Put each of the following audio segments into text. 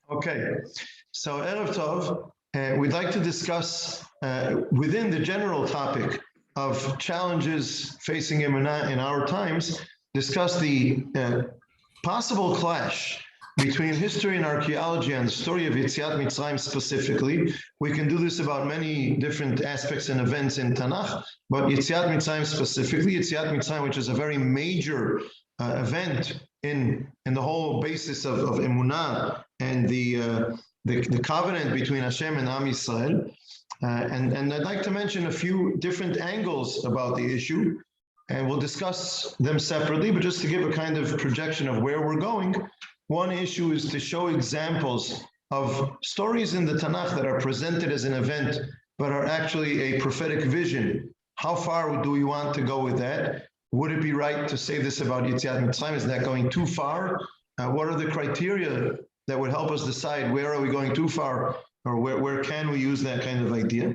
Okay, so Erev Tov, we'd like to discuss within the general topic of challenges facing Emunah in our times, discuss the possible clash between history and archaeology and the story of Yetziat Mitzrayim specifically. We can do this about many different aspects and events in Tanakh, but Yetziat Mitzrayim specifically, Yetziat Mitzrayim, which is a very major event in the whole basis of Emunah and the covenant between Hashem and Am Yisrael. And I'd like to mention a few different angles about the issue, and we'll discuss them separately, but just to give a kind of projection of where we're going. One issue is to show examples of stories in the Tanakh that are presented as an event, but are actually a prophetic vision. How far do we want to go with that? Would it be right to say this about Yetziat Mitzrayim? Is that going too far? What are the criteria that would help us decide where are we going too far, or where can we use that kind of idea?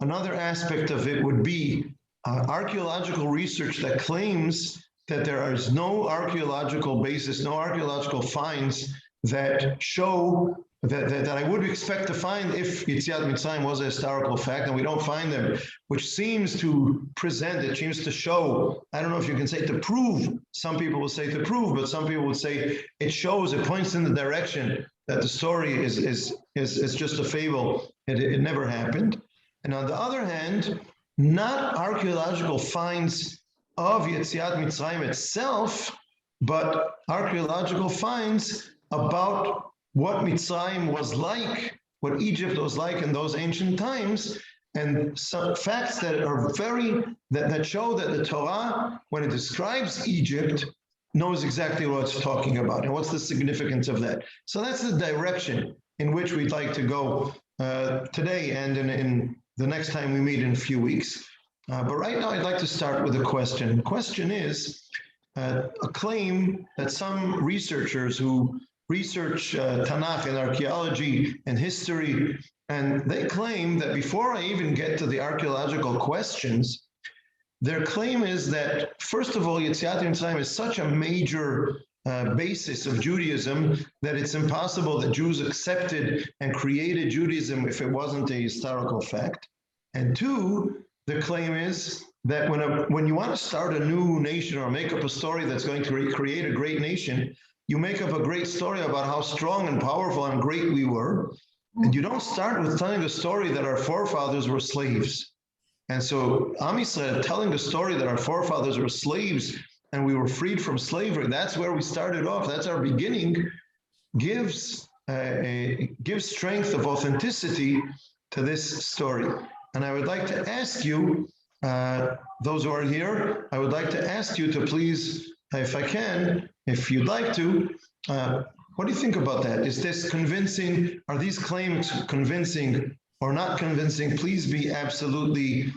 Another aspect of it would be archaeological research that claims that there is no archaeological basis, no archaeological finds that show that I would expect to find if Yetziat Mitzrayim was a historical fact, and we don't find them, which seems to present, it seems to show, I don't know if you can say to prove, some people will say to prove, but some people would say it shows, it points in the direction that the story is just a fable, it never happened. And on the other hand, not archaeological finds of Yetziat Mitzrayim itself, but archaeological finds about what Mitzrayim was like, what Egypt was like in those ancient times, and some facts that are that show that the Torah, when it describes Egypt, knows exactly what it's talking about and what's the significance of that. So that's the direction in which we'd like to go today and in the next time we meet in a few weeks. But right now I'd like to start with a question. The question is a claim that some researchers who research Tanakh and archaeology and history, and they claim that before I even get to the archaeological questions, their claim is that, first of all, Yetziat Mitzrayim is such a major basis of Judaism that it's impossible that Jews accepted and created Judaism if it wasn't a historical fact. And two, the claim is that when you want to start a new nation or make up a story that's going to create a great nation, you make up a great story about how strong and powerful and great we were. And you don't start with telling a story that our forefathers were slaves. And so Am Yisrael telling a story that our forefathers were slaves and we were freed from slavery, that's where we started off, that's our beginning, gives strength of authenticity to this story. And I would like to ask you, those who are here, I would like to ask you to please, if I can, if you'd like to, what do you think about that? Is this convincing? Are these claims convincing or not convincing? Please be absolutely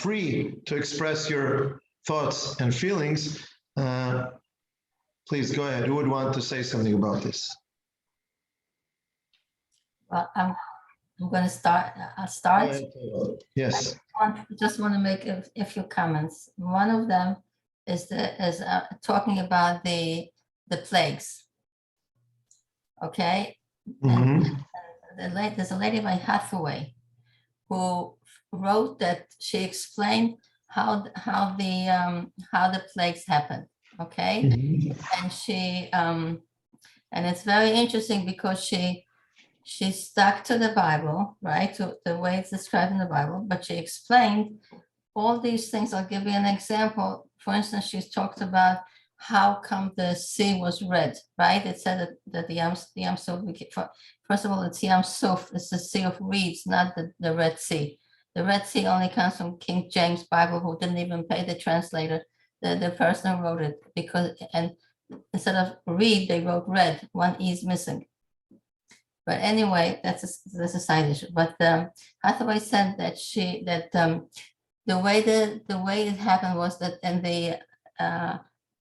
free to express your thoughts and feelings. Please go ahead. Who would want to say something about this? Well, I'm going to start. I'll start. Yes. I just want to make a few comments. One of them is talking about the plagues. Okay. Mm-hmm. And there's a lady by Hathaway who wrote that she explained how the plagues happened. Okay. Mm-hmm. And she and it's very interesting because she stuck to the Bible, right, to the way it's described in the Bible, but she explained all these things. I'll give you an example. For instance, she talked about how come the sea was red, right? It said that the Yam Suf, first of all, it's Yam Suf, it's the Sea of Reeds, not the Red Sea. The Red Sea only comes from King James Bible, who didn't even pay the translator, the person who wrote it, and instead of reed, they wrote red, one E is missing. But anyway, that's a side issue. But Hathaway said that the way it happened was that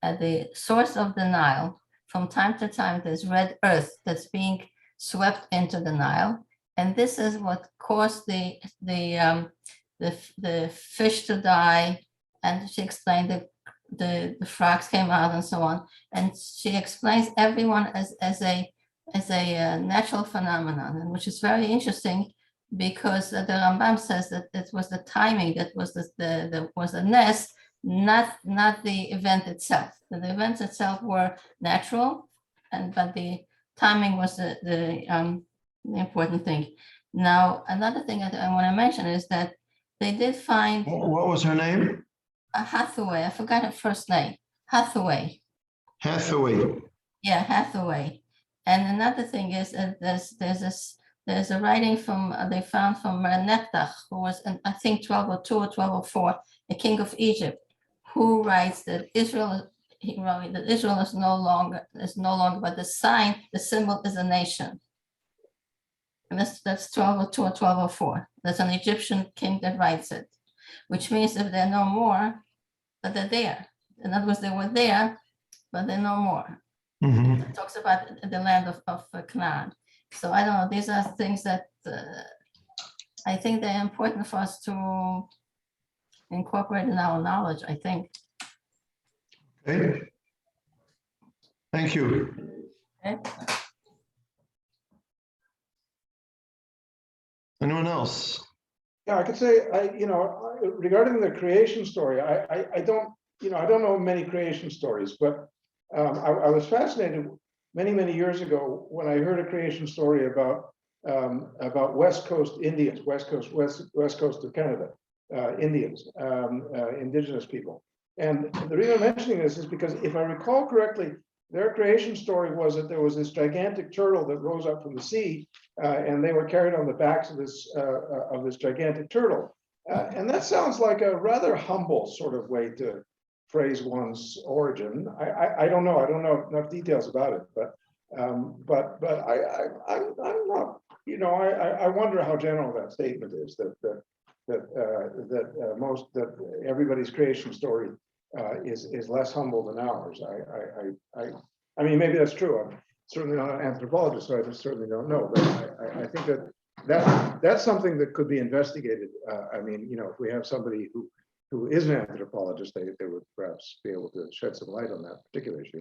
at the source of the Nile, from time to time, there's red earth that's being swept into the Nile, and this is what caused the fish to die. And she explained that the frogs came out and so on. And she explains everyone as a as a natural phenomenon, and which is very interesting because the Rambam says that it was the timing that was was the nest, not the event itself. The events itself were natural, but the timing was the important thing. Now, another thing that I want to mention is that they did find What was her name? Hathaway. I forgot her first name. Hathaway. Hathaway. Yeah, Hathaway. And another thing is there's a writing from they found from Neftach, who was in, I think 1202 or 1204, a king of Egypt, who writes that Israel. He wrote that Israel is no longer but the sign, the symbol is a nation. And that's 1202 or 1204. There's an Egyptian king that writes it, which means if they're no more, that they're there. In other words, they were there, but they're no more. Mhm. It talks about the land of Canaan. So I don't know, these are things that I think they're important for us to incorporate in our knowledge, I think. Okay. Thank you. Okay. Anyone else? Yeah, I could say, regarding the creation story, I don't know many creation stories, but I was fascinated many years ago when I heard a creation story about West Coast Indians, West Coast of Canada, Indians, indigenous people. And the reason I'm mentioning this is because if I recall correctly, their creation story was that there was this gigantic turtle that rose up from the sea, and they were carried on the backs of this gigantic turtle. And that sounds like a rather humble sort of way to phrase one's origin. I don't know. I don't know enough details about it, but I'm not. I wonder how general that statement is. That everybody's creation story is less humble than ours. I mean, maybe that's true. I'm certainly not an anthropologist, so I certainly don't know. But I think that's something that could be investigated. I mean, if we have somebody who is an anthropologist, they would perhaps be able to shed some light on that particular issue.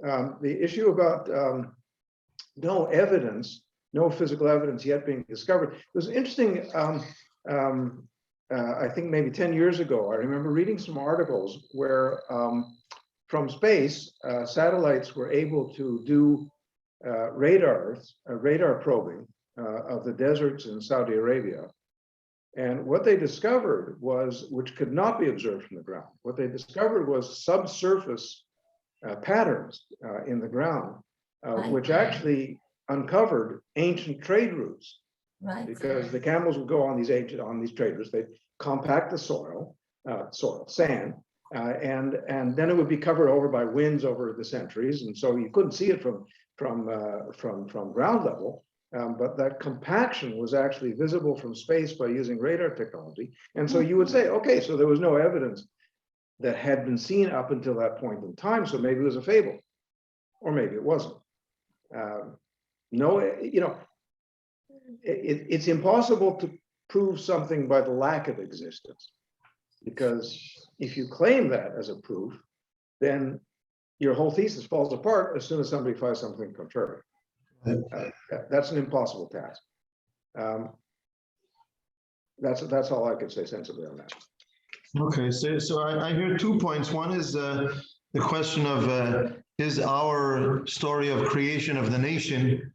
The issue about no evidence, no physical evidence yet being discovered. It was interesting. I think maybe 10 years ago, I remember reading some articles where from space, satellites were able to do radar probing of the deserts in Saudi Arabia. And what they discovered was, which could not be observed from the ground, what they discovered was subsurface patterns in the ground, which actually uncovered ancient trade routes. Right. Because the camels would go on these trade routes, they'd compact the soil, sand, and then it would be covered over by winds over the centuries, and so you couldn't see it from ground level. But that compaction was actually visible from space by using radar technology. And so you would say, okay, so there was no evidence that had been seen up until that point in time, so maybe it was a fable, or maybe it wasn't. It's impossible to prove something by the lack of existence, because if you claim that as a proof, then your whole thesis falls apart as soon as somebody finds something contrary. That's an impossible task. That's all I could say sensibly on that. Okay, so I hear 2 points. One is the question of is our story of creation of the nation,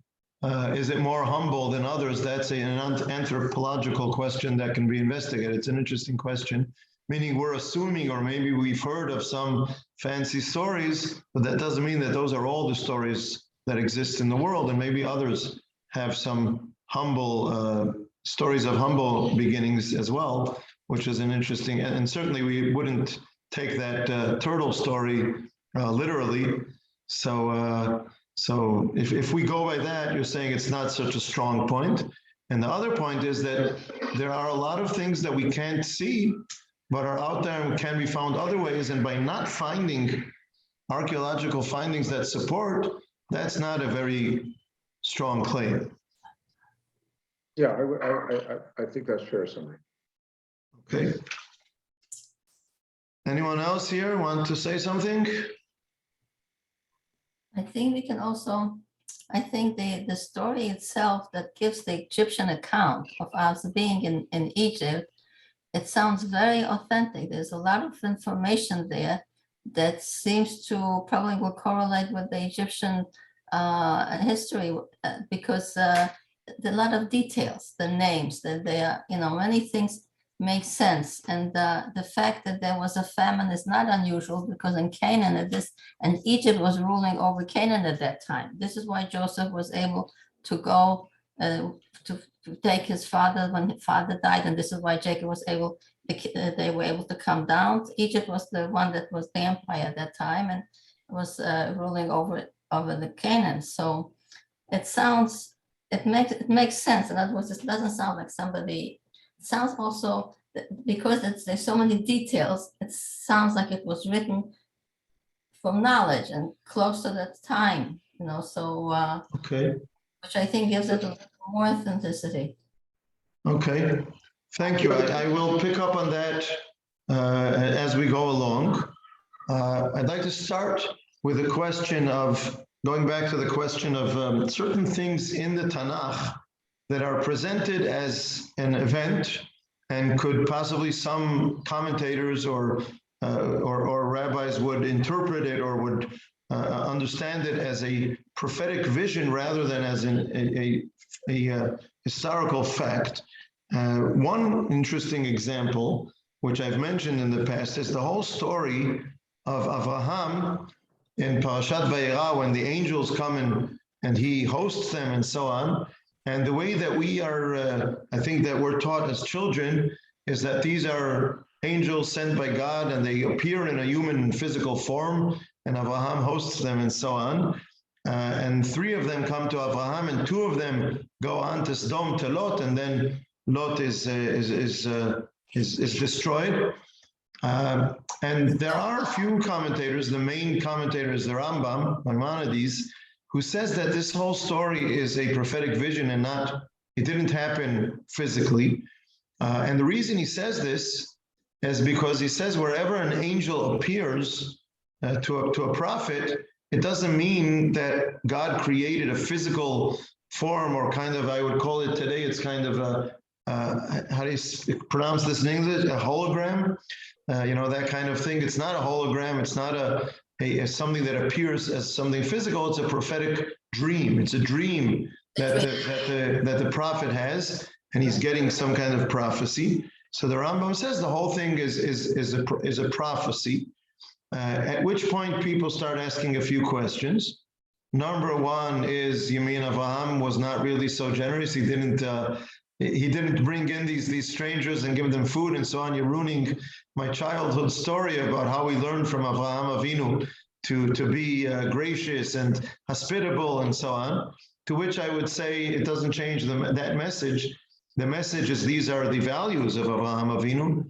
is it more humble than others? That's an anthropological question that can be investigated. It's an interesting question, meaning we're assuming, or maybe we've heard of some fancy stories, but that doesn't mean that those are all the stories that exist in the world, and maybe others have some humble stories of humble beginnings as well, which is an interesting, and certainly we wouldn't take that turtle story literally. So if we go by that, you're saying it's not such a strong point. And the other point is that there are a lot of things that we can't see, but are out there and can be found other ways. And by not finding archaeological findings that support, that's not a very strong claim. Yeah, I think that's fair summary. Okay. Anyone else here want to say something? I think we can also I think the story itself that gives the Egyptian account of us being in Egypt, it sounds very authentic. There's a lot of information there that seems to probably will correlate with the Egyptian history because there are a lot of details, the names, that they are, many things make sense. And the fact that there was a famine is not unusual because in Canaan and Egypt was ruling over Canaan at that time. This is why Joseph was able to go to take his father when his father died, and this is why Jacob was able. They were able to come down. Egypt was the one that was the empire at that time and was ruling over the Canaan. So it makes sense. In other words, it doesn't sound like somebody. It sounds also because there's so many details. It sounds like it was written from knowledge and close to that time. So Okay. which I think gives it more authenticity. Okay. Thank you. I will pick up on that as we go along. I'd like to start with a question of going back to the question of certain things in the Tanakh that are presented as an event and could possibly some commentators or rabbis would interpret it or would understand it as a prophetic vision rather than as a historical fact. One interesting example, which I've mentioned in the past, is the whole story of Avraham in Parashat Vayera when the angels come and he hosts them and so on. And the way that we are, I think that we're taught as children is that these are angels sent by God and they appear in a human physical form and Avraham hosts them and so on. And 3 of them come to Avraham and 2 of them go on to Sodom to Lot, and then Lot is destroyed. And there are a few commentators, the main commentator is the Rambam, Maimonides, who says that this whole story is a prophetic vision and it didn't happen physically. And the reason he says this is because he says wherever an angel appears to a prophet, it doesn't mean that God created a physical form or kind of, I would call it today, it's kind of a, how do you pronounce this in English? A hologram? That kind of thing. It's not a hologram. It's not a something that appears as something physical. It's a prophetic dream. It's a dream that the prophet has, and he's getting some kind of prophecy. So the Rambam says the whole thing is a prophecy. At which point people start asking a few questions. Number one is, you mean Avraham was not really so generous? He didn't bring in these strangers and give them food and so on. You're ruining my childhood story about how we learned from Avraham Avinu to be gracious and hospitable and so on. To which I would say it doesn't change that message. The message is these are the values of Avraham Avinu.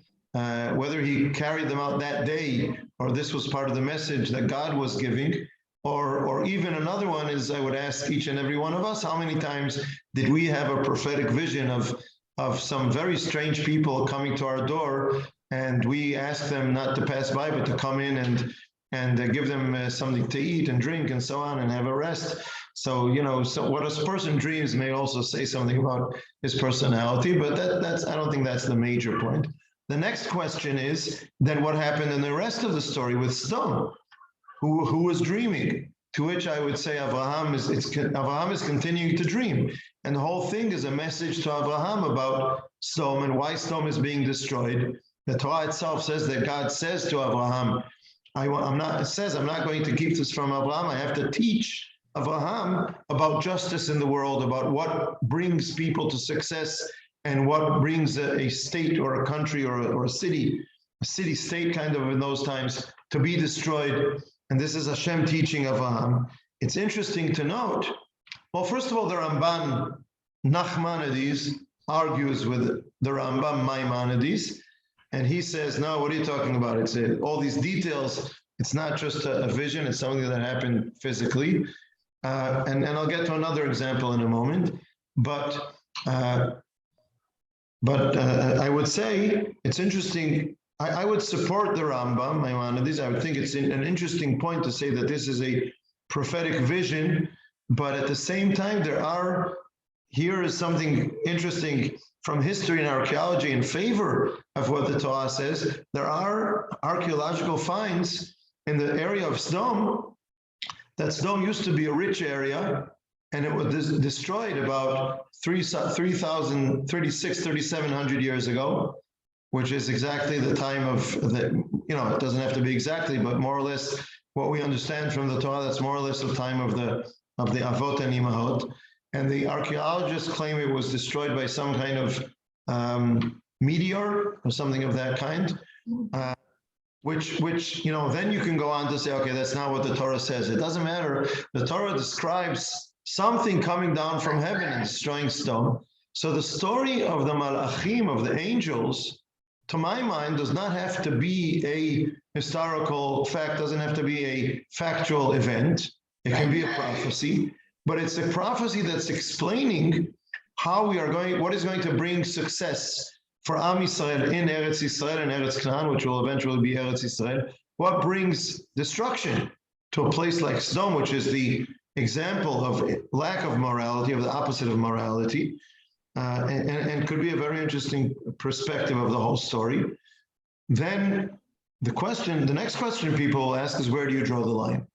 Whether he carried them out that day or this was part of the message that God was giving, or even another one is, I would ask each and every one of us, how many times did we have a prophetic vision of some very strange people coming to our door, and we ask them not to pass by, but to come in and give them something to eat and drink and so on and have a rest. So, so what a person dreams may also say something about his personality, but I don't think that's the major point. The next question is, then what happened in the rest of the story with Sodom? Who was dreaming? To which I would say Avraham is continuing to dream. And the whole thing is a message to Avraham about Sodom and why Sodom is being destroyed. The Torah itself says that God says to Avraham, I'm not going to keep this from Avraham. I have to teach Avraham about justice in the world, about what brings people to success and what brings a state or a country or a city-state kind of in those times to be destroyed. And this is Hashem teaching Avraham. It's interesting to note, well, first of all, the Ramban Nachmanides argues with the Rambam Maimonides, and he says, no, what are you talking about? It's all these details. It's not just a vision. It's something that happened physically. And I'll get to another example in a moment. But I would say it's interesting. I would support the Rambam, Maimonides. I would think it's an interesting point to say that this is a prophetic vision but at the same time, here is something interesting from history and archaeology in favor of what the Torah says. There are archaeological finds in the area of Sdom, that Sdom used to be a rich area, and it was destroyed about 3,700 years ago, which is exactly the time of it doesn't have to be exactly, but more or less what we understand from the Torah, that's more or less the time of the Avot and Imahot. And the archaeologists claim it was destroyed by some kind of meteor or something of that kind, which then you can go on to say, okay, that's not what the Torah says. It doesn't matter. The Torah describes something coming down from heaven and destroying stone. So the story of the Malachim, of the angels, to my mind, does not have to be a historical fact, doesn't have to be a factual event. It can be a prophecy, but it's a prophecy that's explaining what is going to bring success for Am Yisrael in Eretz Yisrael and Eretz Canaan, which will eventually be Eretz Yisrael. What brings destruction to a place like Sodom, which is the example of lack of morality, of the opposite of morality, and could be a very interesting perspective of the whole story. Then the next question people will ask is, where do you draw the line?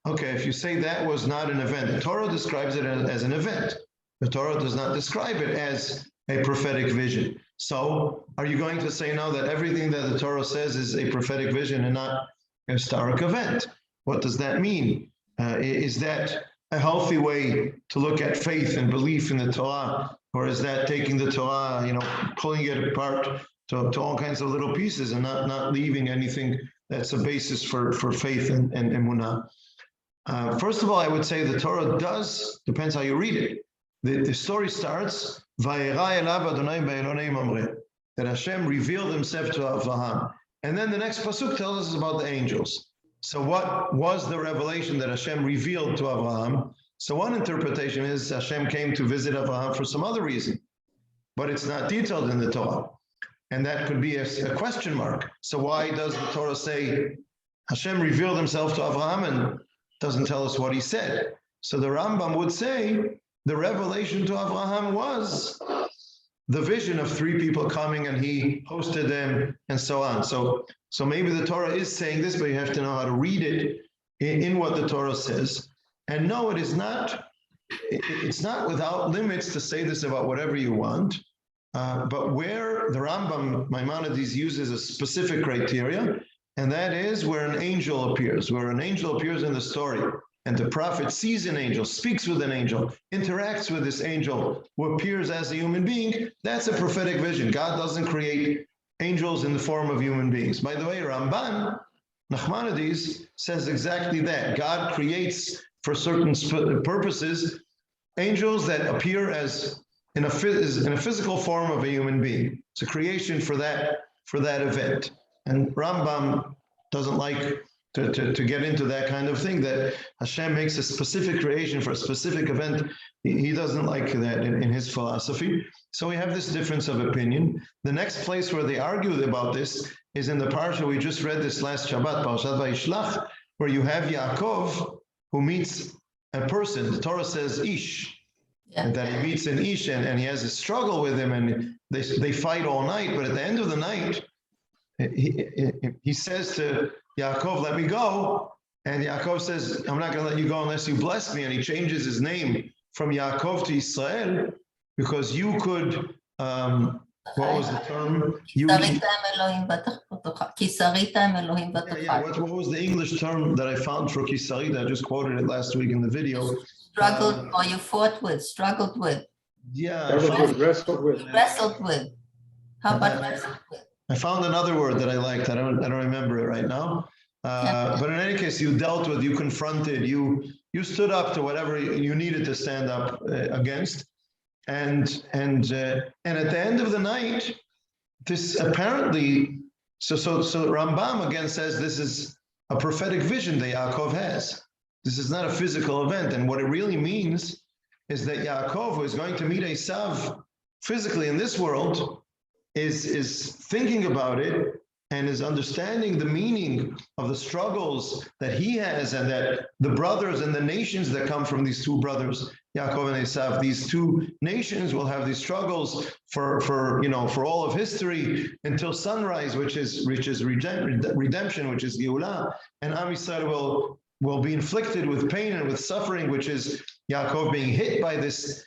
Okay, if you say that was not an event, the Torah describes it as an event. The Torah does not describe it as a prophetic vision. So are you going to say now that everything that the Torah says is a prophetic vision and not a historic event? What does that mean? Is that a healthy way to look at faith and belief in the Torah? Or is that taking the Torah, pulling it apart to all kinds of little pieces and not leaving anything that's a basis for faith and Emunah? First of all, I would say the Torah depends how you read it. The story starts, that Hashem revealed himself to Abraham. And then the next pasuk tells us about the angels. So what was the revelation that Hashem revealed to Abraham? So one interpretation is Hashem came to visit Abraham for some other reason, but it's not detailed in the Torah. And that could be a question mark. So why does the Torah say Hashem revealed himself to Abraham and doesn't tell us what he said? So the Rambam would say the revelation to Abraham was the vision of three people coming and he hosted them and so on. So maybe the Torah is saying this, but you have to know how to read it in what the Torah says. And no, it's not without limits to say this about whatever you want, but where the Rambam Maimonides uses a specific criteria, and that is where an angel appears in the story, and the prophet sees an angel, speaks with an angel, interacts with this angel who appears as a human being. That's a prophetic vision. God doesn't create angels in the form of human beings. By the way, Ramban, Nachmanides, says exactly that. God creates for certain purposes angels that appear as in a physical form of a human being. It's a creation for that event. And Rambam doesn't like to get into that kind of thing, that Hashem makes a specific creation for a specific event. He doesn't like that in his philosophy. So we have this difference of opinion. The next place where they argue about this is in the parsha we just read this last Shabbat, Parashat Vayishlach, where you have Yaakov who meets a person. The Torah says Ish, and that he meets an Ish and he has a struggle with him and they fight all night. But at the end of the night, he says to Yaakov, let me go. And Yaakov says, I'm not going to let you go unless you bless me. And he changes his name from Yaakov to Israel because you could, what was the term? What was the English term that I found for Kisarita? I just quoted it last week in the video. Struggled, or you fought with, struggled with. Yeah. Wrestled with. Wrestled with. How about wrestled with? I found another word that I liked. I don't remember it right now. But in any case, you dealt with, you confronted, you stood up to whatever you needed to stand up against. And at the end of the night, this apparently, so Rambam again says this is a prophetic vision that Yaakov has. This is not a physical event. And what it really means is that Yaakov, who is going to meet Esav physically in this world, is thinking about it and is understanding the meaning of the struggles that he has, and that the brothers and the nations that come from these two brothers, Yaakov and Esav, these two nations will have these struggles for all of history until sunrise, which is redemption, which is Geulah, and Am Yisrael will be inflicted with pain and with suffering, which is Yaakov being hit by this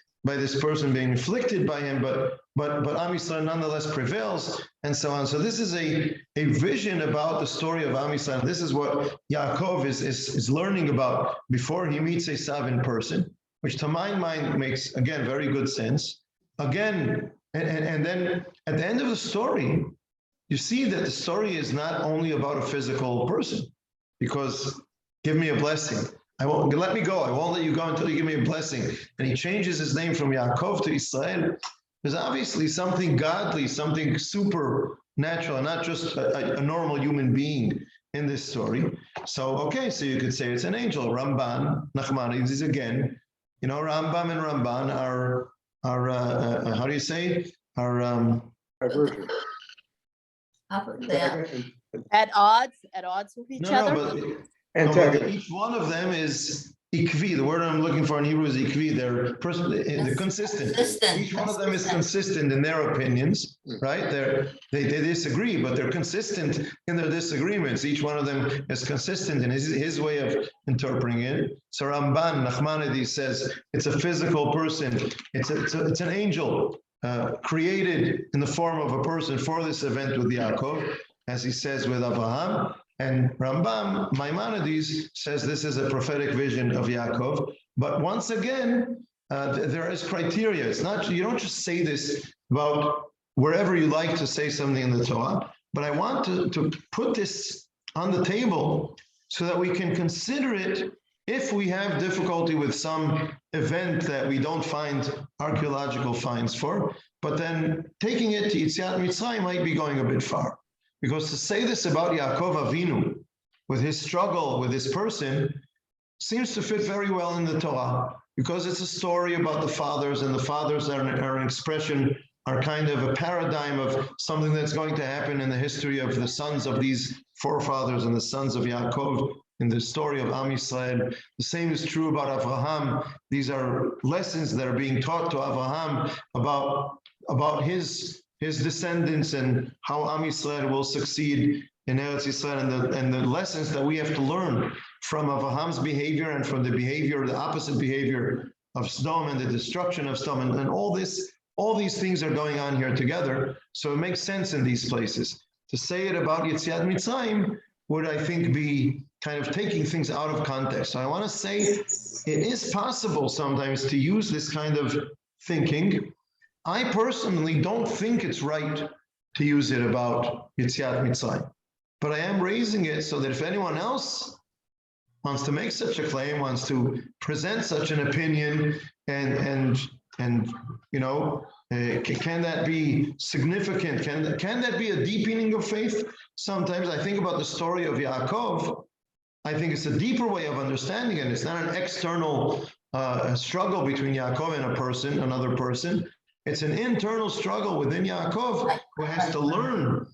person, being inflicted by him, but Am Yisrael nonetheless prevails, and so on. So this is a vision about the story of Am Yisrael. This is what Yaakov is learning about before he meets Esav in person, which to my mind makes, again, very good sense. Again, and then at the end of the story, you see that the story is not only about a physical person, because give me a blessing. I won't let me go. I won't let you go until you give me a blessing. And he changes his name from Yaakov to Israel. There's obviously something godly, something supernatural, not just a normal human being in this story. So, okay, so you could say it's an angel. Ramban, Nachmanides again. You know, Rambam and Ramban are how do you say? Are Divergent. At odds with each other. But each one of them is ikvi. The word I'm looking for in Hebrew is ikvi. They're consistent. Each one of them is consistent in their opinions, right? They disagree, but they're consistent in their disagreements. Each one of them is consistent in his way of interpreting it. So Ramban, Nachmanides says it's a physical person. It's an angel created in the form of a person for this event with Yaakov, as he says with Abraham. And Rambam, Maimonides, says this is a prophetic vision of Yaakov. But once again, there is criteria. It's not, you don't just say this about wherever you like to say something in the Torah, but I want to put this on the table so that we can consider it if we have difficulty with some event that we don't find archaeological finds for, but then taking it to Yetziat Mitzrayim might be going a bit far. Because to say this about Yaakov Avinu, with his struggle with this person, seems to fit very well in the Torah, because it's a story about the fathers, and the fathers are an expression, are kind of a paradigm of something that's going to happen in the history of the sons of these forefathers and the sons of Yaakov in the story of Am Yisrael. The same is true about Avraham. These are lessons that are being taught to Avraham about his descendants and how Am Yisrael will succeed in Eretz Yisrael, and the lessons that we have to learn from Avraham's behavior and from the opposite behavior of Sodom and the destruction of Sodom, and all these things are going on here together. So it makes sense in these places. To say it about Yetziat Mitzrayim would, I think, be kind of taking things out of context. So I want to say it is possible sometimes to use this kind of thinking. I personally don't think it's right to use it about Yetziat Mitzrayim, but I am raising it so that if anyone else wants to make such a claim, wants to present such an opinion, and you know, can that be significant? Can that be a deepening of faith? Sometimes I think about the story of Yaakov. I think it's a deeper way of understanding it. It's not an external struggle between Yaakov and another person. It's an internal struggle within Yaakov, who has to learn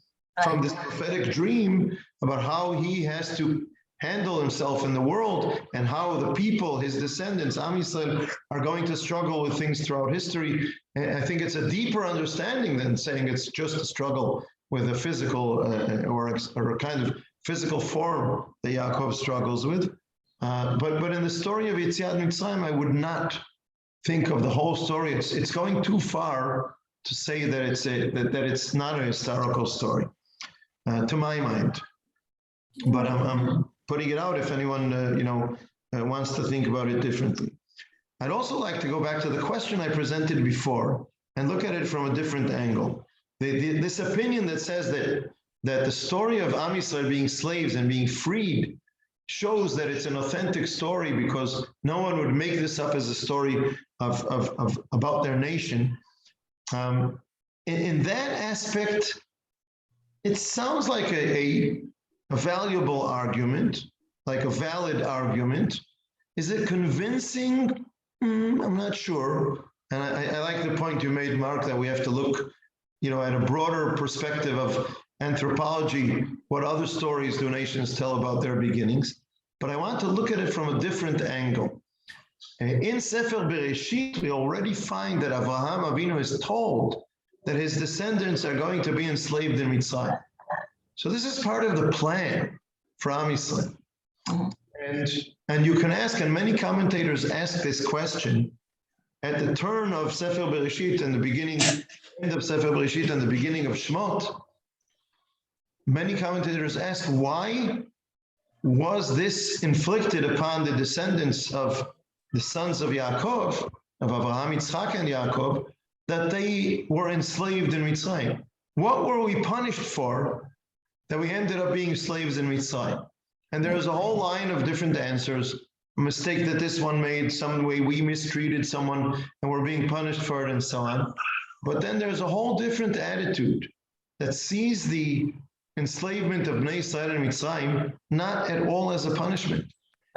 from this prophetic dream about how he has to handle himself in the world, and how the people, his descendants, Am Yisrael, are going to struggle with things throughout history. And I think it's a deeper understanding than saying it's just a struggle with a physical or a kind of physical form that Yaakov struggles with. But in the story of Yetziat Mitzrayim, I would not think of the whole story. It's going too far to say that it's not a historical story, to my mind. But I'm putting it out if anyone wants to think about it differently. I'd also like to go back to the question I presented before and look at it from a different angle. This opinion that says that the story of Am Yisrael being slaves and being freed shows that it's an authentic story, because no one would make this up as a story of about their nation. In that aspect, it sounds like a valuable argument, like a valid argument. Is it convincing? I'm not sure. And I like the point you made, Mark, that we have to look, at a broader perspective of anthropology, what other stories do nations tell about their beginnings, but I want to look at it from a different angle. In Sefer Bereshit, we already find that Avraham Avinu is told that his descendants are going to be enslaved in Mitzrayim. So this is part of the plan for Am Yisrael. And you can ask, and many commentators ask this question at the turn of Sefer Bereshit and the beginning, end of Sefer Bereshit and the beginning of Shemot. Many commentators ask, why was this inflicted upon the descendants of the sons of Yaakov, of Avraham, Yitzchak, and Yaakov, that they were enslaved in Mitzrayim? What were we punished for that we ended up being slaves in Mitzrayim? And there's a whole line of different answers. A mistake that this one made, some way we mistreated someone and we're being punished for it, and so on. But then there's a whole different attitude that sees the enslavement of Bnei Yisrael and Mitzrayim not at all as a punishment.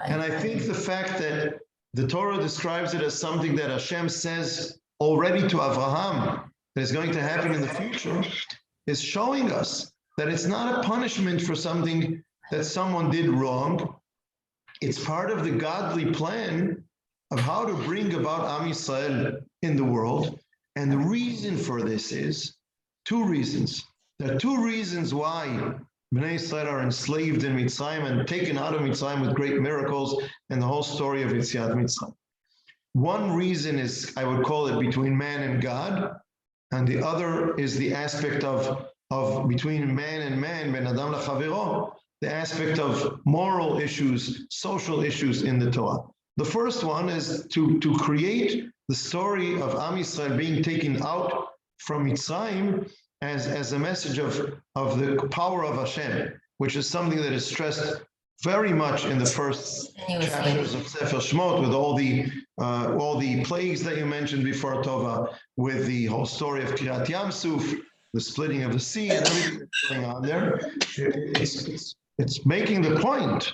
And I think the fact that the Torah describes it as something that Hashem says already to Avraham that is going to happen in the future is showing us that it's not a punishment for something that someone did wrong. It's part of the godly plan of how to bring about Am Yisrael in the world. And the reason for this is two reasons. There are two reasons why Bnei Yisrael are enslaved in Mitzrayim and taken out of Mitzrayim with great miracles and the whole story of Yetziat Mitzrayim. One reason is, I would call it, between man and God, and the other is the aspect of between man and man, ben adam lachavero, the aspect of moral issues, social issues in the Torah. The first one is to create the story of Am Yisrael being taken out from Mitzrayim as a message of the power of Hashem, which is something that is stressed very much in the first chapters of Sefer Shemot, with all the plagues that you mentioned before, Tova, with the whole story of Kiryat Yam Suf, the splitting of the sea, and everything that's going on there. It's making the point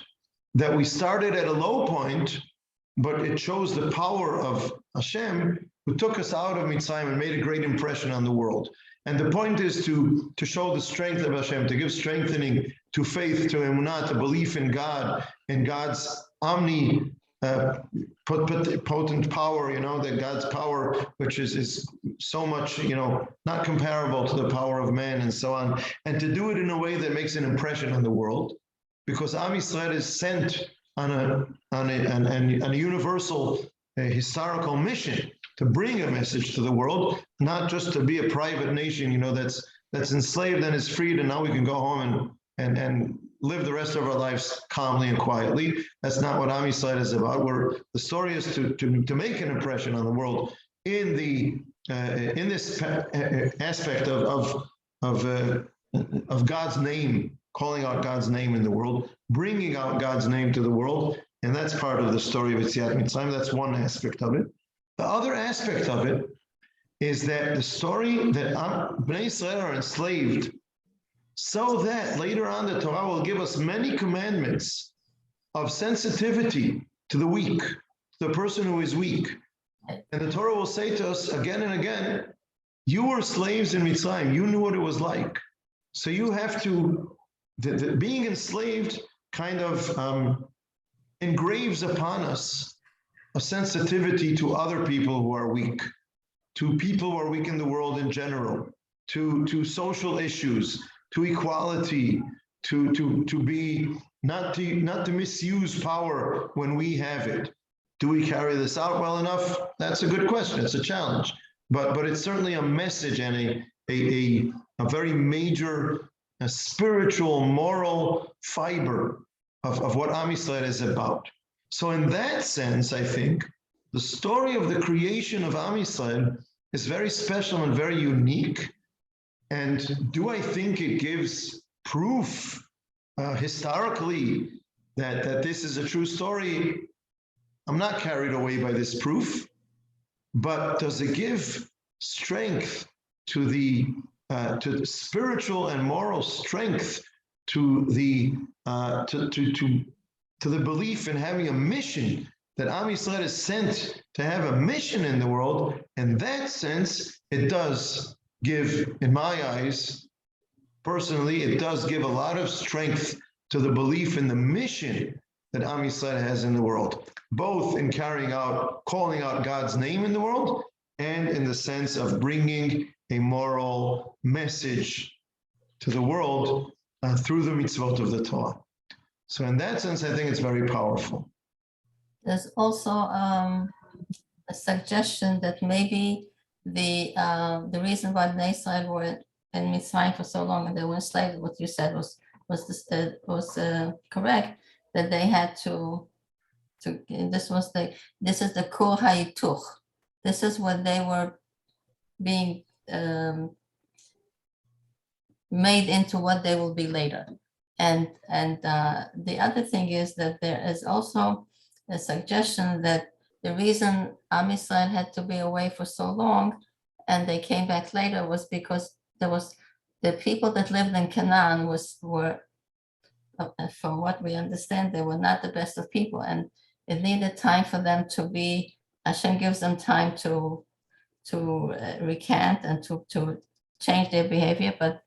that we started at a low point, but it shows the power of Hashem, who took us out of Mitzrayim and made a great impression on the world. And the point is to show the strength of Hashem, to give strengthening to faith, to emunah, to belief in God, in God's potent power, that God's power, which is so much, not comparable to the power of man, and so on, and to do it in a way that makes an impression on the world, because Am Yisrael is sent on a universal historical mission to bring a message to the world, not just to be a private nation, that's enslaved and is freed, and now we can go home and live the rest of our lives calmly and quietly. That's not what Am Yisrael is about. The story is to make an impression on the world in this aspect of God's name, calling out God's name in the world, bringing out God's name to the world, and that's part of the story of Yetziat Mitzrayim. That's one aspect of it. The other aspect of it is that the story that Bnei Yisrael are enslaved, so that later on the Torah will give us many commandments of sensitivity to the weak, to the person who is weak. And the Torah will say to us again and again, you were slaves in Mitzrayim, you knew what it was like. So you have to, being enslaved kind of engraves upon us a sensitivity to other people who are weak, to people who are weak in the world in general, to social issues, to equality, to be not to misuse power when we have it. Do we carry this out well enough? That's a good question. It's a challenge, but it's certainly a message and a very major spiritual, moral fiber of what Am Yisrael is about. So in that sense, I think the story of the creation of Am Yisrael is very special and very unique. And do I think it gives proof historically that this is a true story? I'm not carried away by this proof, but does it give strength to the spiritual and moral strength, to the belief in having a mission, that Am Yisrael is sent to have a mission in the world? In that sense, it does give, in my eyes, personally, it does give a lot of strength to the belief in the mission that Am Yisrael has in the world, both in calling out God's name in the world, and in the sense of bringing a moral message to the world through the mitzvot of the Torah. So in that sense, I think it's very powerful. There's also a suggestion that maybe the reason why Bnei Israel were in Mitzrayim for so long and they were enslaved, what you said was correct, that they had to this is the Kur HaYituch. This is what they were being made into what they will be later. And the other thing is that there is also a suggestion that the reason Am Yisrael had to be away for so long and they came back later was because there was the people that lived in Canaan were from what we understand, they were not the best of people, and it needed time for them to be. Hashem gives them time to recant and to change their behavior, but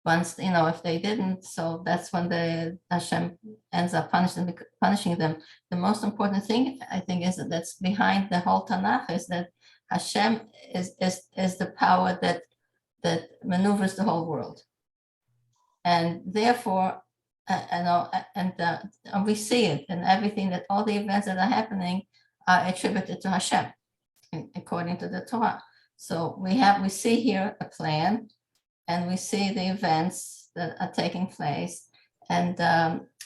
once, if they didn't, so that's when the Hashem ends up punishing them. The most important thing, I think, is that's behind the whole Tanakh is that Hashem is the power that maneuvers the whole world, and therefore, and we see it in everything, that all the events that are happening are attributed to Hashem, according to the Torah. So we see here a plan, and we see the events that are taking place, and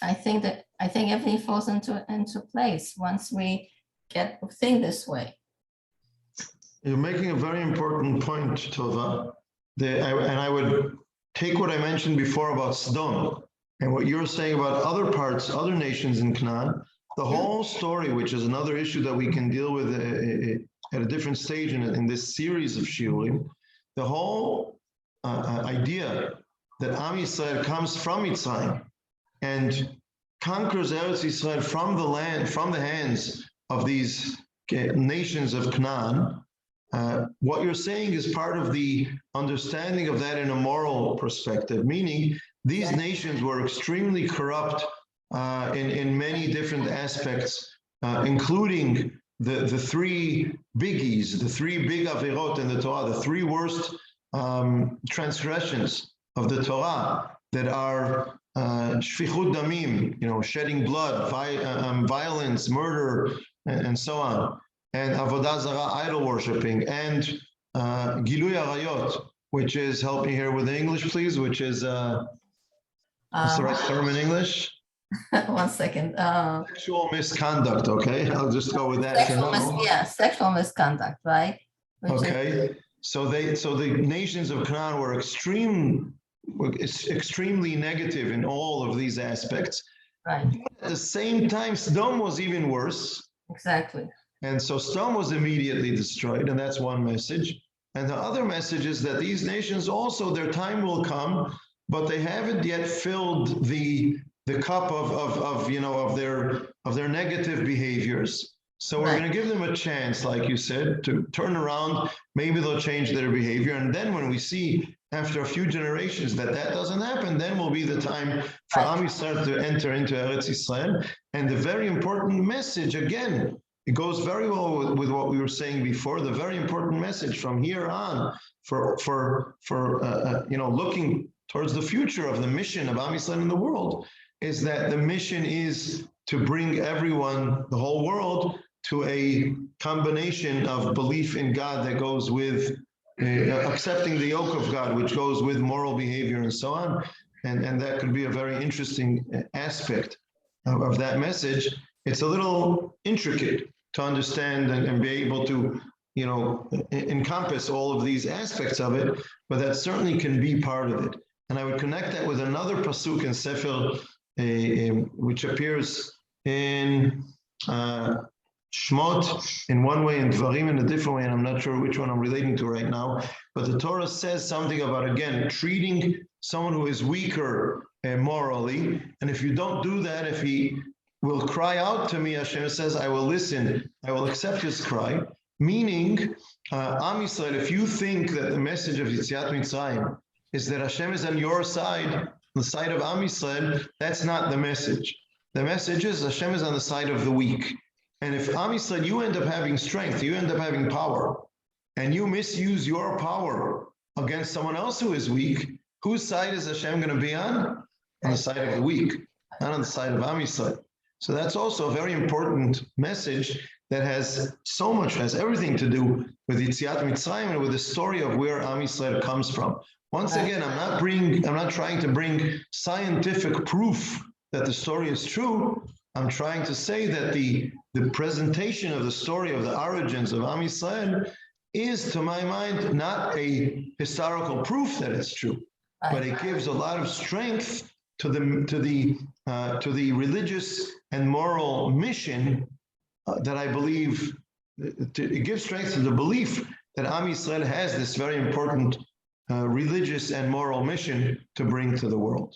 I think everything falls into place once we think this way. You're making a very important point, Tova. And I would take what I mentioned before about Sodom and what you're saying about other nations in Canaan. The whole story, which is another issue that we can deal with at a different stage in this series of shiurim, the whole idea that Am Yisrael comes from Mitzrayim and conquers Eretz Yisrael from the hands of these nations of Canaan. What you're saying is part of the understanding of that in a moral perspective, meaning these nations were extremely corrupt in many different aspects, including the three biggies, the three big averot in the Torah, the three worst transgressions of the Torah that are shfichut damim, shedding blood, violence, murder, and so on, and avodah zarah, idol worshiping, and gilui arayot, which is, help me here with the English, please, which is what's the right term in English? 1 second. Sexual misconduct. Okay, I'll just go with that. Sexual misconduct, right? Okay. So the nations of Canaan were extremely negative in all of these aspects. Right. At the same time, Sodom was even worse. Exactly. And so Sodom was immediately destroyed, and that's one message. And the other message is that these nations also, their time will come, but they haven't yet filled the cup of their negative behaviors. So we're going to give them a chance, like you said, to turn around. Maybe they'll change their behavior. And then when we see after a few generations that doesn't happen, then will be the time for Am Yisrael to enter into Eretz Yisrael. And the very important message, again, it goes very well with what we were saying before. The very important message from here on for looking towards the future of the mission of Am Yisrael in the world is that the mission is to bring everyone, the whole world, to a combination of belief in God that goes with accepting the yoke of God, which goes with moral behavior and so on. And that could be a very interesting aspect of that message. It's a little intricate to understand and be able to, encompass all of these aspects of it, but that certainly can be part of it. And I would connect that with another pasuk in Sefer, which appears in Shmot in one way and Dvarim in a different way, and I'm not sure which one I'm relating to right now, but the Torah says something about, again, treating someone who is weaker morally, and if you don't do that, if he will cry out to me, Hashem says, I will listen, I will accept his cry, meaning, Am Yisrael, if you think that the message of Yetziat Mitzrayim is that Hashem is on your side, the side of Am Yisrael. That's not the message. The message is Hashem is on the side of the weak. And if Am Yisrael, you end up having strength, you end up having power, and you misuse your power against someone else who is weak, whose side is Hashem going to be on? On the side of the weak, not on the side of Am Yisrael. So that's also a very important message that has everything to do with Yetziat Mitzrayim and with the story of where Am Yisrael comes from. Once again, I'm not trying to bring scientific proof that the story is true. I'm trying to say that the presentation of the story of the origins of Am Yisrael is, to my mind, not a historical proof that it's true, but it gives a lot of strength to the religious and moral mission that I believe. It gives strength to the belief that Am Yisrael has this very important religious and moral mission to bring to the world.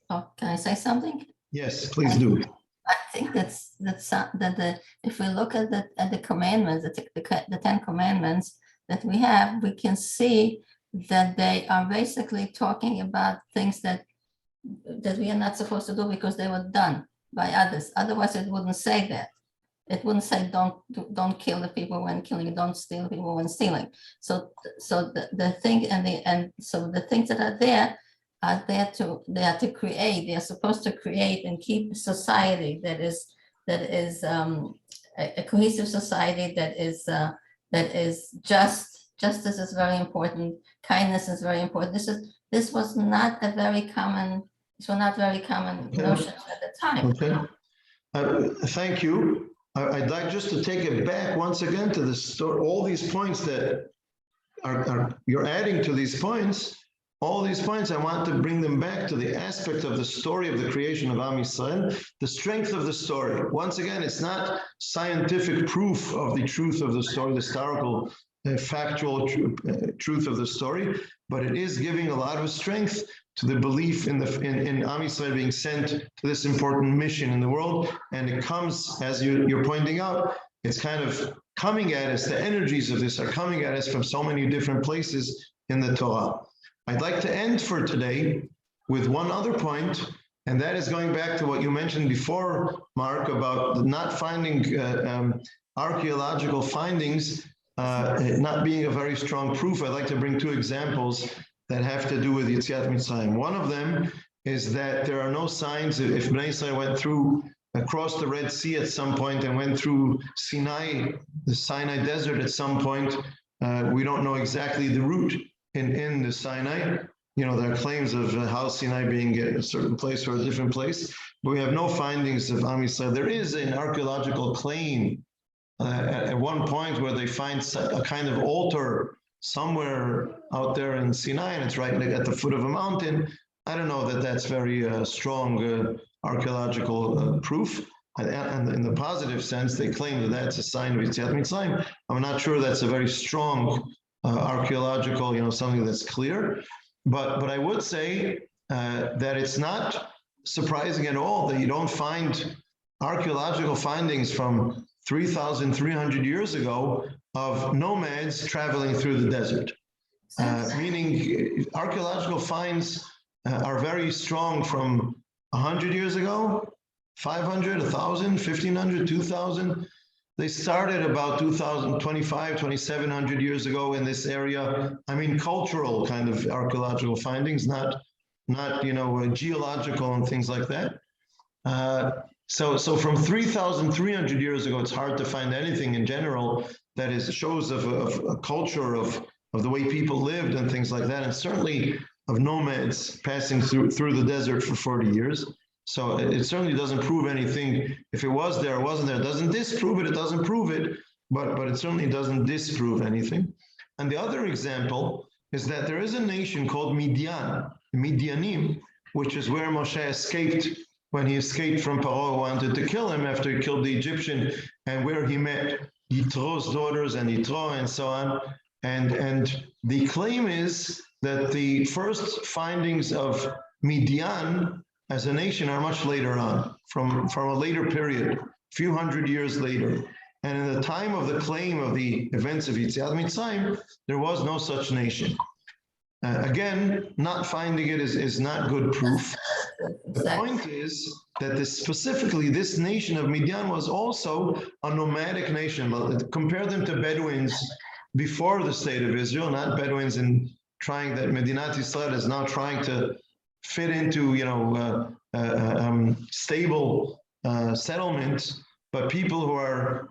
Can I say something? Yes, please do. I think that if we look at the commandments, the 10 commandments that we have, we can see that they are basically talking about things that we are not supposed to do because they were done by others. Otherwise, it wouldn't say that. It wouldn't say don't kill the people when killing, don't steal the people when stealing. So the thing so the things that are there to create. They are supposed to create and keep a society that is a cohesive society that is just. Justice is very important. Kindness is very important. This was not a very common. These were not very common notions at the time. Okay. Thank you. I'd like just to take it back once again to the story. All these points that you're adding to these points. All these points, I want to bring them back to the aspect of the story of the creation of Am Yisrael, the strength of the story. Once again, it's not scientific proof of the truth of the story, the historical, factual truth of the story, but it is giving a lot of strength to the belief in Am Yisrael being sent to this important mission in the world. And it comes, as you're pointing out, it's kind of coming at us, the energies of this are coming at us from so many different places in the Torah. I'd like to end for today with one other point, and that is going back to what you mentioned before, Mark, about not finding archaeological findings not being a very strong proof. I'd like to bring two examples that have to do with Yetziat Mitzrayim. One of them is that there are no signs if Bnei Yisrael went across the Red Sea at some point and went through Sinai, the Sinai desert at some point. We don't know exactly the route in the Sinai. There are claims of how Sinai being a certain place or a different place, but we have no findings of Am Yisrael. There is an archaeological claim at one point where they find a kind of altar somewhere out there in Sinai, and it's right at the foot of a mountain. I don't know that that's very strong archaeological proof. And in the positive sense, they claim that that's a sign of Yetziat Mitzrayim. I'm not sure that's a very strong archaeological, something that's clear. But I would say that it's not surprising at all that you don't find archaeological findings from 3,300 years ago of nomads traveling through the desert. Meaning archaeological finds are very strong from 100 years ago, 500, 1,000, 1,500, 2,000. They started about 2,000, 2,700 years ago in this area. I mean, cultural kind of archaeological findings, not geological and things like that. So from 3,300 years ago, it's hard to find anything in general that shows of a culture of the way people lived and things like that, and certainly of nomads passing through the desert for 40 years. So it certainly doesn't prove anything. If it was there or wasn't there, it doesn't disprove it, it doesn't prove it, but it certainly doesn't disprove anything. And the other example is that there is a nation called Midianim, which is where Moshe escaped when he escaped from Paro, who wanted to kill him after he killed the Egyptian, and where he met Yitro's daughters and Yitro and so on. And the claim is that the first findings of Midian as a nation are much later on, from a later period, a few hundred years later. And in the time of the claim of the events of Yetziat Mitzrayim, there was no such nation. Again, not finding it is not good proof. The Exactly. point is that specifically this nation of Midian was also a nomadic nation. Compare them to Bedouins before the state of Israel, not Bedouins in trying that Medinat Yisrael is now trying to fit into, stable settlements, but people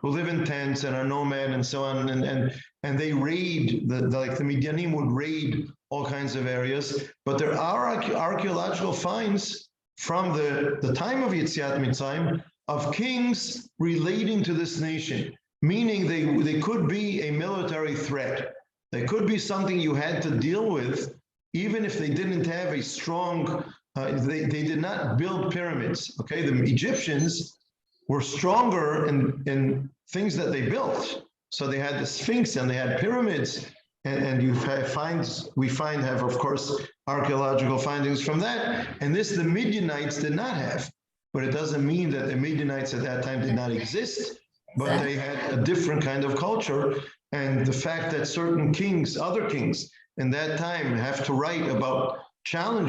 who live in tents and are nomad and so on, and they raid, like the Midianim would raid all kinds of areas, but there are archaeological finds from the time of Yetziat Mitzrayim of kings relating to this nation, meaning they could be a military threat. They could be something you had to deal with, even if they didn't have a strong, they did not build pyramids, okay? The Egyptians were stronger in things that they built. So they had the Sphinx and they had pyramids, and we have, of course, archaeological findings from that. And this the Midianites did not have, but it doesn't mean that the Midianites at that time did not exist, but they had a different kind of culture. And the fact that certain kings, other kings in that time have to write about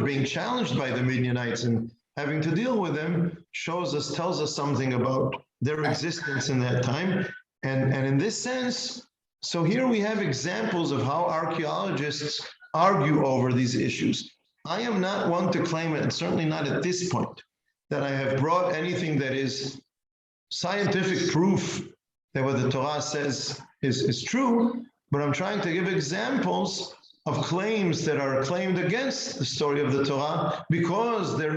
being challenged by the Midianites and having to deal with them tells us something about their existence in that time. And in this sense, so here we have examples of how archaeologists argue over these issues. I am not one to claim, and certainly not at this point, that I have brought anything that is scientific proof that what the Torah says is true, but I'm trying to give examples of claims that are claimed against the story of the Torah because there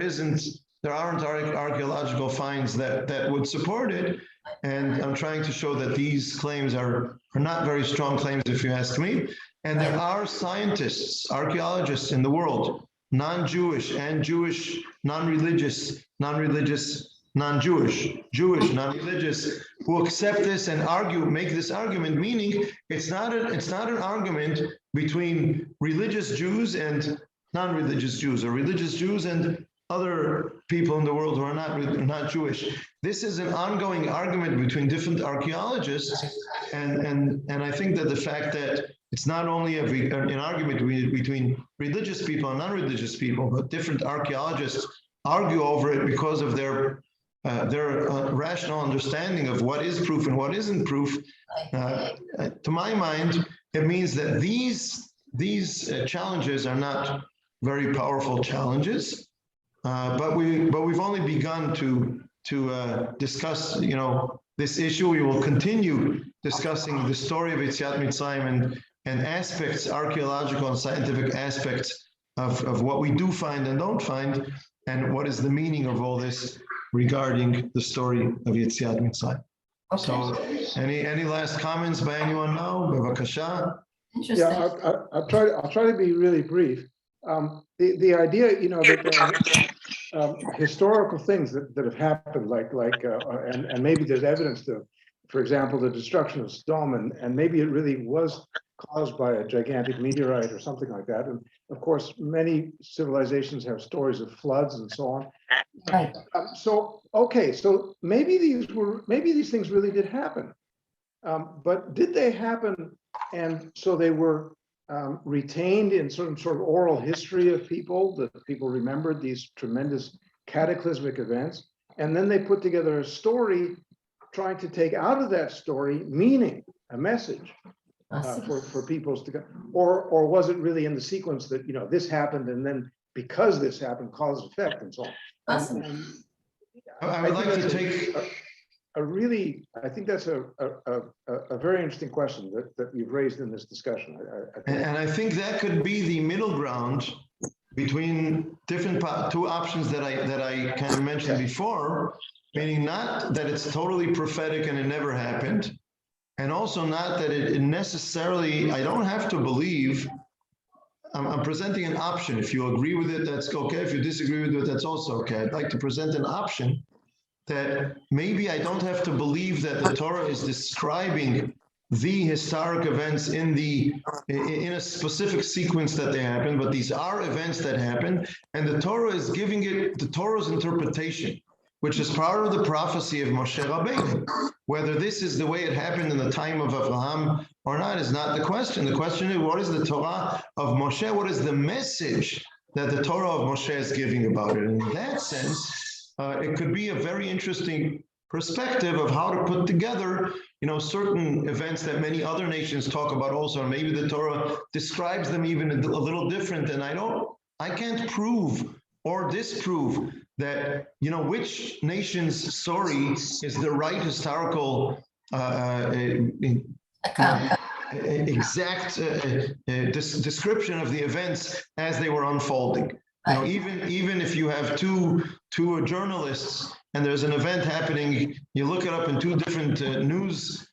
aren't archaeological finds that would support it. And I'm trying to show that these claims are not very strong claims, if you ask me. And there are scientists, archaeologists in the world, non-Jewish and Jewish, non-religious, non-Jewish, Jewish, non-religious, who accept this and make this argument, meaning it's not an argument between religious Jews and non-religious Jews, or religious Jews and other people in the world who are not Jewish. This is an ongoing argument between different archaeologists, and I think that the fact that it's not only an argument between religious people and non-religious people, but different archaeologists argue over it because of their rational understanding of what is proof and what isn't proof. To my mind, it means that these challenges are not very powerful challenges, but we've only begun to discuss this issue. We will continue discussing the story of Yetziat Mitzrayim and aspects, archaeological and scientific aspects of what we do find and don't find, and what is the meaning of all this regarding the story of Yetziat Mitzrayim. Okay. So, any last comments by anyone now? Bevakasha. Interesting. Yeah, I'll try to be really brief. The idea, that there are historical things that have happened, and maybe there's evidence to, for example, the destruction of Sodom, and maybe it really was caused by a gigantic meteorite or something like that. And of course, many civilizations have stories of floods and so on. Right. So maybe these things really did happen, but did they happen? And so they were retained in some sort of oral history of people, that people remembered these tremendous cataclysmic events, and then they put together a story trying to take out of that story meaning, a message for peoples to go, or was it really in the sequence that this happened, and then because this happened, cause effect and so on. Awesome. I would like to take I think that's a very interesting question that you've raised in this discussion. And I think that could be the middle ground between different two options that I kind of mentioned before, meaning not that it's totally prophetic and it never happened, and also not that it necessarily, I don't have to believe. I'm presenting an option. If you agree with it, that's okay. If you disagree with it, that's also okay. I'd like to present an option that maybe I don't have to believe that the Torah is describing the historic events in a specific sequence that they happen, but these are events that happen, and the Torah is giving it the Torah's interpretation, which is part of the prophecy of Moshe Rabbeinu. Whether this is the way it happened in the time of Abraham or not is not the question. The question is, what is the Torah of Moshe? What is the message that the Torah of Moshe is giving about it? And in that sense, it could be a very interesting perspective of how to put together, certain events that many other nations talk about also. And maybe the Torah describes them even a little different. And I can't prove or disprove that, which nation's story is the right historical exact description of the events as they were unfolding. Even if you have two journalists and there's an event happening, you look it up in two different news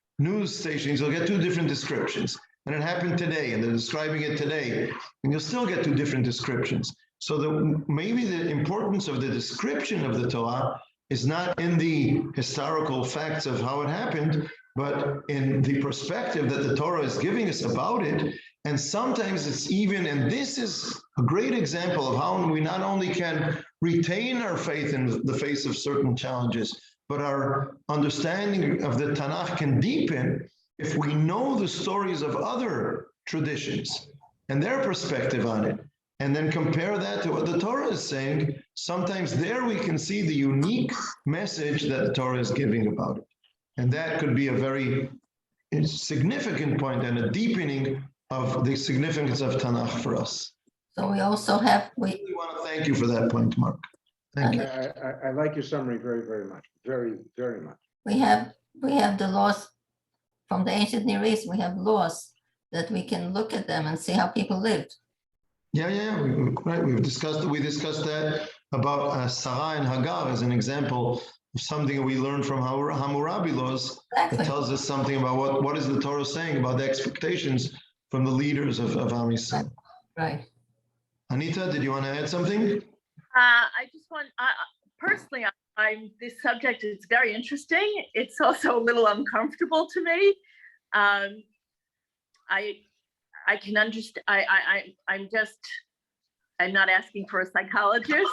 stations, you'll get two different descriptions. And it happened today, and they're describing it today, and you'll still get two different descriptions. So maybe the importance of the description of the Torah is not in the historical facts of how it happened, but in the perspective that the Torah is giving us about it. And sometimes it's even, and this is a great example of how we not only can retain our faith in the face of certain challenges, but our understanding of the Tanakh can deepen if we know the stories of other traditions and their perspective on it, and then compare that to what the Torah is saying. Sometimes there we can see the unique message that the Torah is giving about it. And that could be a very significant point and a deepening of the significance of Tanakh for us. So we also have, I really want to thank you for that point, Mark. Thank you. I like your summary very, very much. Very, very much. we have the laws from the ancient Near East. We have laws that we can look at them and see how people lived. Yeah. Right. We discussed that about Sarah and Hagar as an example of something we learned from Hammurabi laws. Exactly. It tells us something about what is the Torah saying about the expectations from the leaders of Am Yisrael. Right. Anita, did you want to add something? I just want, personally, this subject is very interesting. It's also a little uncomfortable to me. I can understand. I'm not asking for a psychologist.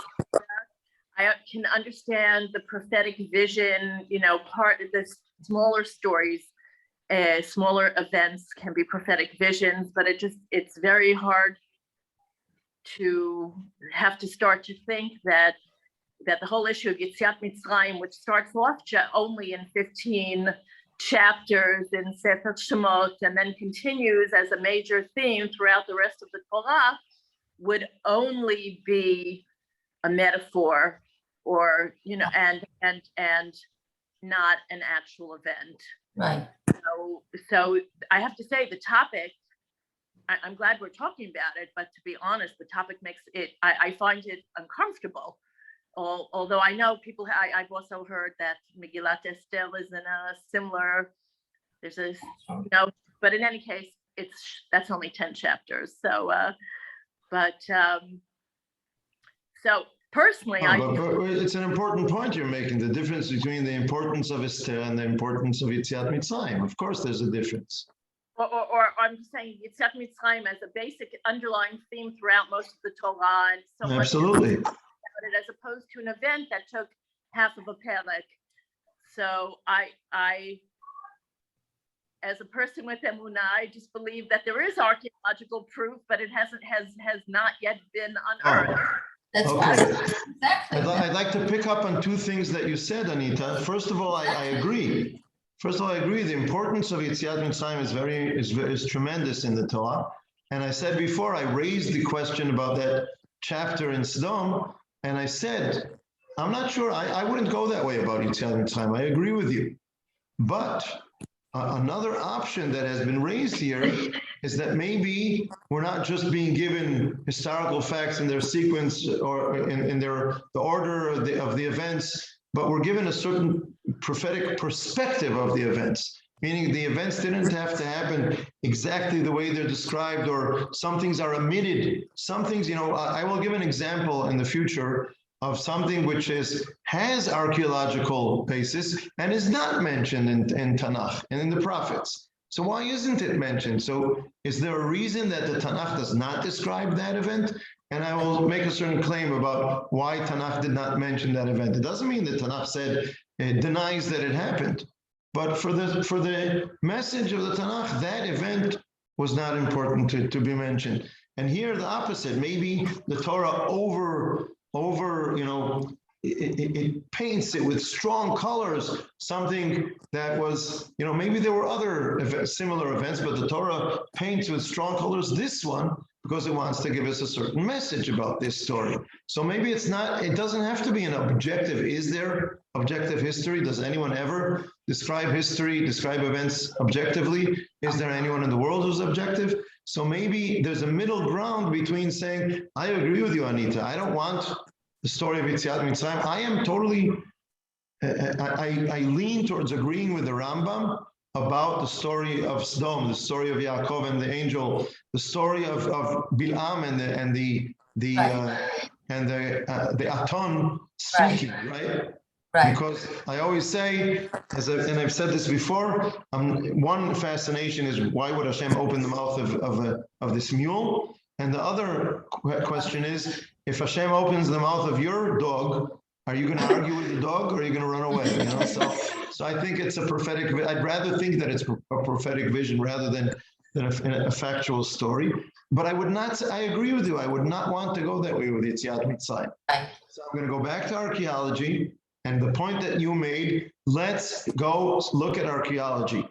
I can understand the prophetic vision. Part of the smaller stories, smaller events can be prophetic visions, but it's very hard to have to start to think that the whole issue of Yetziat Mitzrayim, which starts off only in 15 chapters in Sefer Shemot and then continues as a major theme throughout the rest of the Torah, would only be a metaphor, or and not an actual event. Right. So I have to say the topic, I'm glad we're talking about it, but to be honest, the topic makes it, I find it uncomfortable. Although I know people, I've also heard that Megillat Esther is in a similar, but in any case, that's only 10 chapters. So, so personally, it's an important point you're making, the difference between the importance of Esther and the importance of Yetziat Mitzrayim. Of course, there's a difference. Or I'm saying Yetziat Mitzrayim as a basic underlying theme throughout most of the Torah, and so absolutely. much it as opposed to an event that took half of a perek. So I, as a person with Emunah, I just believe that there is archaeological proof, but it has not yet been unearthed. That's okay. Exactly. I'd like to pick up on two things that you said, Anita. First of all, I agree. The importance of Yetziat Mitzrayim is tremendous in the Torah. And I said before, I raised the question about that chapter in Sodom, and I said, I'm not sure, I wouldn't go that way about Yetziat Mitzrayim. I agree with you. But another option that has been raised here is that maybe we're not just being given historical facts in their sequence or in the order of the events, but we're given a certain prophetic perspective of the events, meaning the events didn't have to happen exactly the way they're described, or some things are omitted. Some things, I will give an example in the future of something which has archaeological basis and is not mentioned in Tanakh and in the prophets. So why isn't it mentioned? So is there a reason that the Tanakh does not describe that event? And I will make a certain claim about why Tanakh did not mention that event. It doesn't mean that Tanakh said it denies that it happened. But for the message of the Tanakh, that event was not important to be mentioned. And here the opposite, maybe the Torah it paints it with strong colors, something that was, maybe there were other similar events, but the Torah paints with strong colors this one because it wants to give us a certain message about this story. So maybe it doesn't have to be an objective. Is there objective history? Does anyone ever describe events objectively? Is there anyone in the world who's objective? So maybe there's a middle ground between saying, I agree with you, Anita. I don't want the story of Yetziat Mitzrayim. I am totally, I lean towards agreeing with the Rambam about the story of Sodom, the story of Yaakov and the angel, the story of Bil'am and the Aton speaking, right? Because I always say, and I've said this before, one fascination is why would Hashem open the mouth of this mule? And the other question is, if Hashem opens the mouth of your dog, are you going to argue with the dog or are you going to run away? So I think it's a prophetic. I'd rather think that it's a prophetic vision rather than a factual story. But I agree with you. I would not want to go that way with Yetziat Mitzrayim. So I'm going to go back to archaeology. And the point that you made, let's go look at archaeology.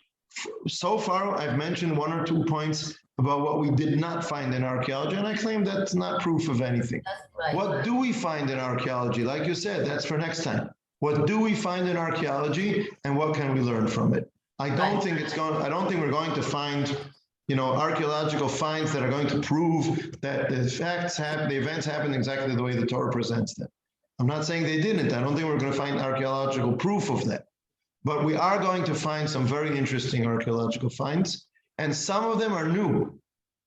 So far, I've mentioned 1 or 2 points about what we did not find in archaeology, and I claim that's not proof of anything. Right. What do we find in archaeology? Like you said, that's for next time. What do we find in archaeology, and what can we learn from it? I don't think we're going to find, archaeological finds that are going to prove that the events happened exactly the way the Torah presents them. I'm not saying they didn't. I don't think we're going to find archaeological proof of that. But we are going to find some very interesting archaeological finds, and some of them are new.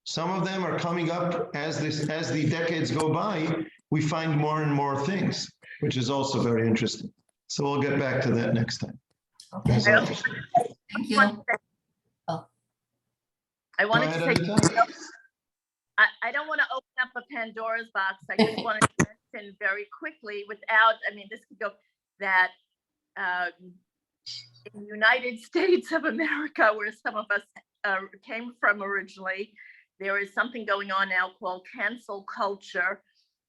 Some of them are coming up as the decades go by. We find more and more things, which is also very interesting. So we'll get back to that next time. Okay. Thank you. I wanted to say, I don't want to open up a Pandora's box. I just wanted to mention very quickly, this could go, that in the United States of America, where some of us came from originally, there is something going on now called cancel culture,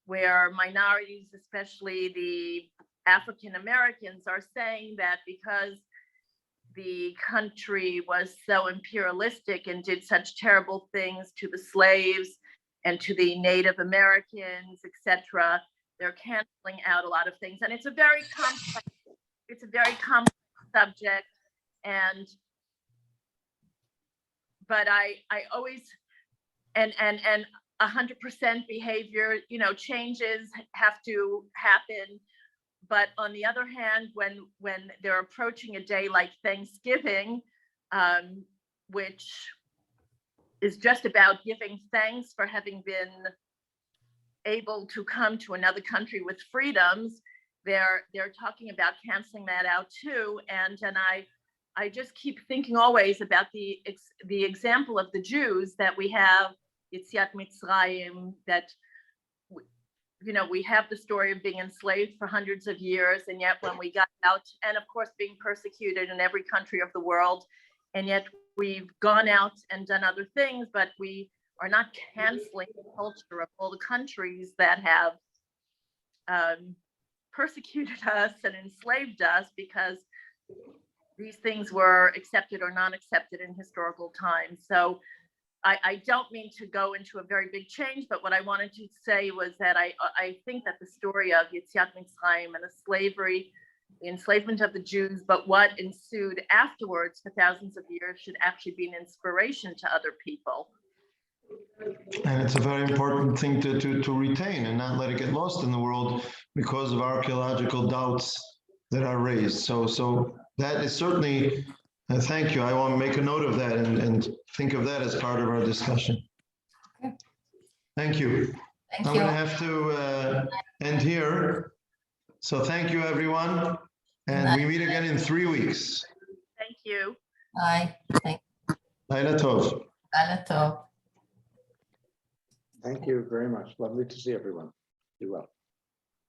where minorities, especially the African Americans, are saying that because the country was so imperialistic and did such terrible things to the slaves and to the Native Americans, etc., they're canceling out a lot of things. And it's a very complex subject. But I always, and 100% behavior, changes have to happen. But on the other hand, when they're approaching a day like Thanksgiving, which is just about giving thanks for having been able to come to another country with freedoms, they're talking about canceling that out too. And I just keep thinking always about the example of the Jews that we have, Yetziat Mitzrayim, that we have the story of being enslaved for hundreds of years, and yet when we got out, and of course being persecuted in every country of the world, and yet we've gone out and done other things, but we are not canceling the culture of all the countries that have persecuted us and enslaved us, because these things were accepted or not accepted in historical times. So I don't mean to go into a very big change, but what I wanted to say was that I think that the story of Yetziat Mitzrayim and the enslavement of the Jews, but what ensued afterwards for thousands of years, should actually be an inspiration to other people. And it's a very important thing to retain and not let it get lost in the world because of archaeological doubts that are raised. So that is certainly, thank you. I want to make a note of that and think of that as part of our discussion. Okay. Thank you. I'm going to have to end here. So thank you, everyone. And we meet again in 3 weeks. Thank you. Bye. Thank you. Laila Tov. Laila Tov. Thank you very much. Lovely to see everyone. Be well.